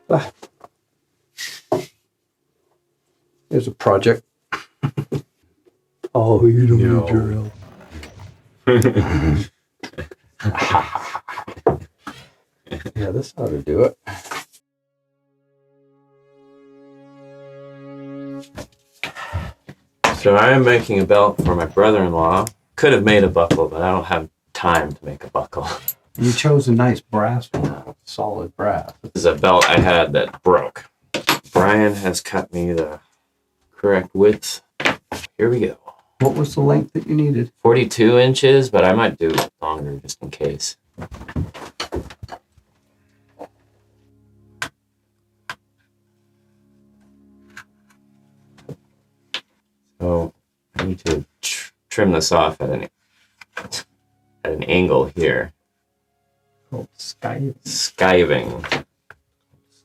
Ah. There's a project. Oh, you don't need your help. Yeah, this ought to do it. So I am making a belt for my brother-in-law. Could have made a buckle, but I don't have time to make a buckle. You chose a nice brass one, solid brass. This is a belt I had that broke. Brian has cut me the correct width. Here we go. What was the length that you needed? 42 inches, but I might do longer just in case. So I need to trim this off at an angle here. Called skiving.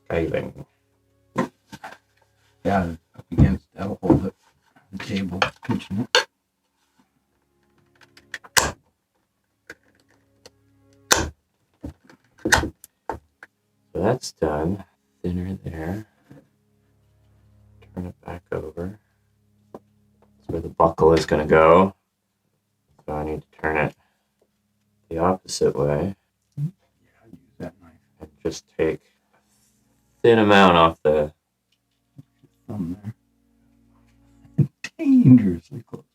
Skiving. Yeah, up against, that'll hold it on the table, pinching it. So that's done. Thinner there. Turn it back over. That's where the buckle is going to go. So I need to turn it the opposite way. Yeah, use that knife. And just take a thin amount off the thumb there. Dangerously close.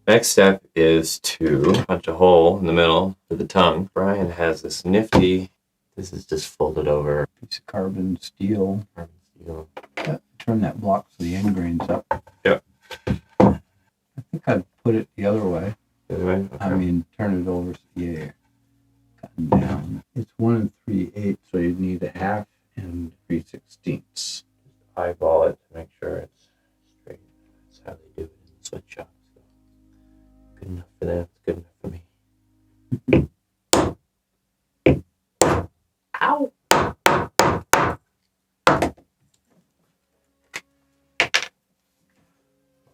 Next step is to punch a hole in the middle for the tongue. Brian has this nifty, this is just folded over. Piece of carbon steel. Yeah, turn that block so the end grain's up. Yep. I think I'd put it the other way. The other way? Okay. I mean, turn it over so yeah, cutting down. It's 1 3/8, so you'd need a half and 3/16. Just eyeball it to make sure it's straight. That's how they do it in the sweatshop. So good enough for them. It's good enough for me. Ow!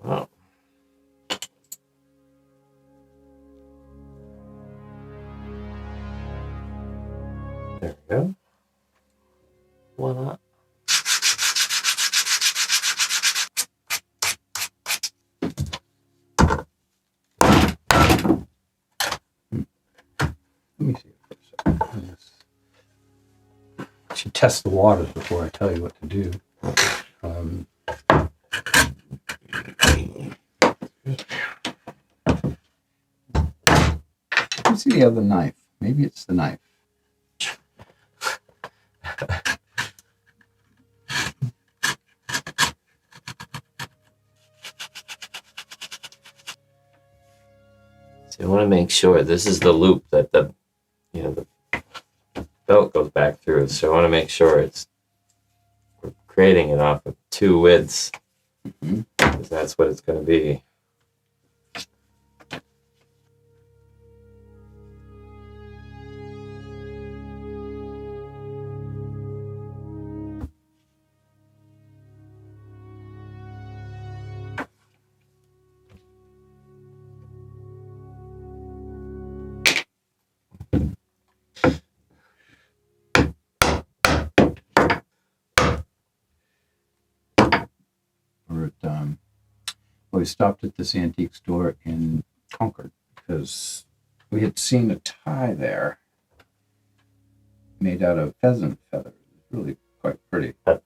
Wow. There we go. Voila. Let me see it for a second. I should test the waters before I tell you what to do. Let me see the other knife. Maybe it's the knife. So you want to make sure this is the loop that the belt goes back through. So I want to make sure we're creating it off of two widths, because that's what it's going to be. We stopped at this antique store in Concord because we had seen a tie there made out of pheasant feathers. It was really quite pretty. A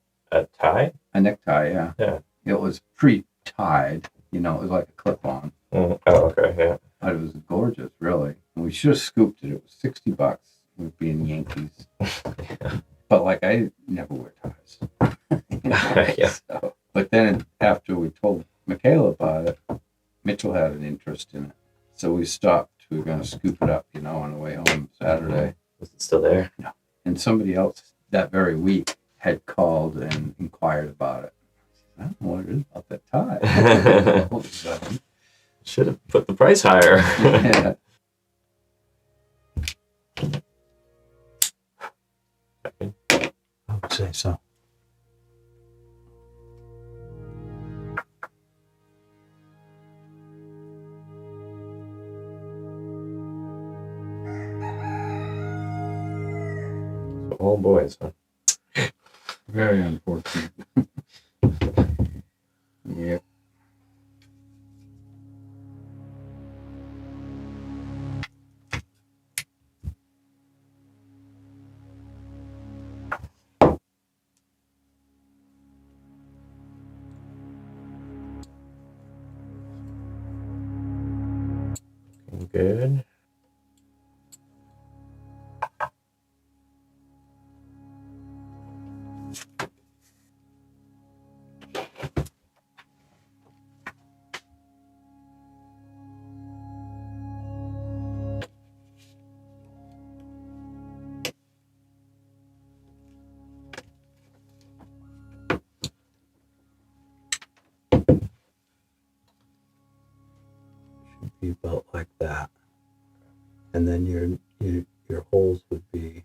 tie? A necktie, yeah. Yeah. It was pre-tied, it was like a clip-on. Oh, okay, yeah. But it was gorgeous, really. And we should have scooped it. It was $60 with being Yankees. Yeah. But I never wear ties. Yeah. So, but then after we told Michaela about it, Mitchell had an interest in it. So we stopped. We were going to scoop it up, on the way home Saturday. Was it still there? No. And somebody else that very week had called and inquired about it. I don't know what it is about that tie. All of a sudden. Should have put the price higher. Yeah. I would say so. All boys, huh? Very unfortunate. Yep. Good. Should be about like that, and then your holes would be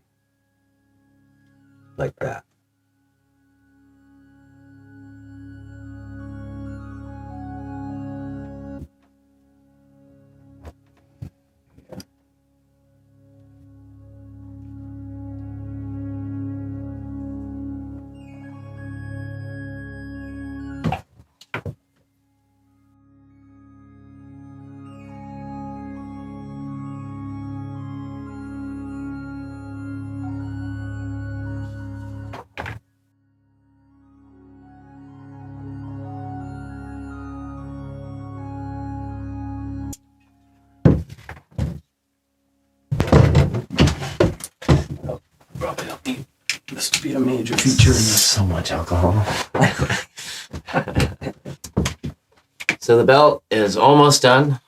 like that. Probably don't need this to be a major feature in this. So much alcohol. So the belt is almost done.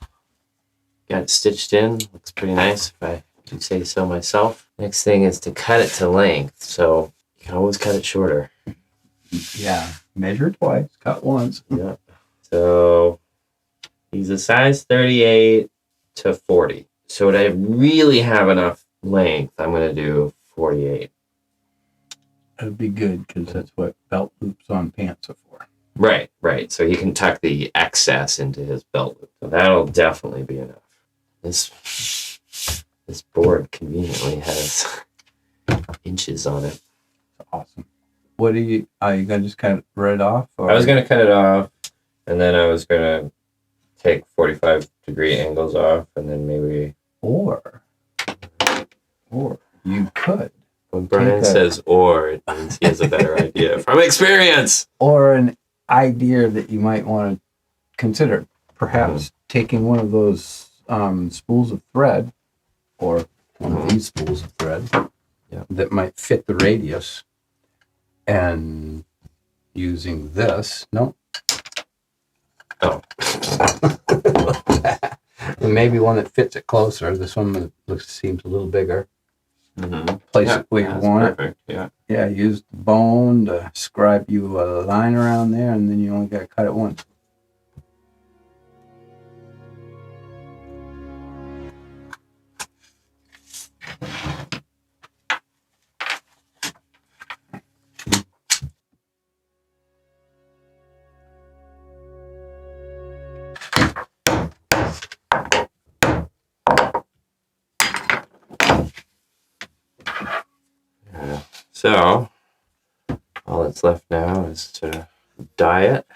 Got it stitched in. Looks pretty nice if I do say so myself. Next thing is to cut it to length. So you can always cut it shorter. Yeah. Measure twice, cut once. Yeah. So he's a size 38 to 40. So to really have enough length, I'm going to do 48. That'd be good because that's what belt loops on pants are for. Right, right. So he can tuck the excess into his belt loop. So that'll definitely be enough. This board conveniently has inches on it. That's awesome. What are you gonna just cut it right off? Or? I was going to cut it off, and then I was going to take 45-degree angles off, and then maybe... Or you could. When Brian says or, it means he has a better idea from experience. Or an idea that you might want to consider. Perhaps taking one of those spools of thread, or one of these spools of thread, that might fit the radius, and using this. No. Oh. Maybe one that fits it closer. This one seems a little bigger. Mm-hmm. Place it where you want perfect. Yeah. Yeah, use the bone to scribe you a line around there, and then you only got to cut it once. So, all that's left now is to dye it.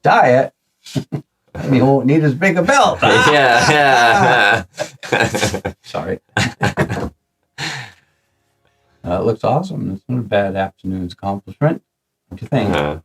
Dye it? And you won't need as big a belt. Yeah. Sorry. It looks awesome. It's not a bad afternoon's accomplishment. What do you think?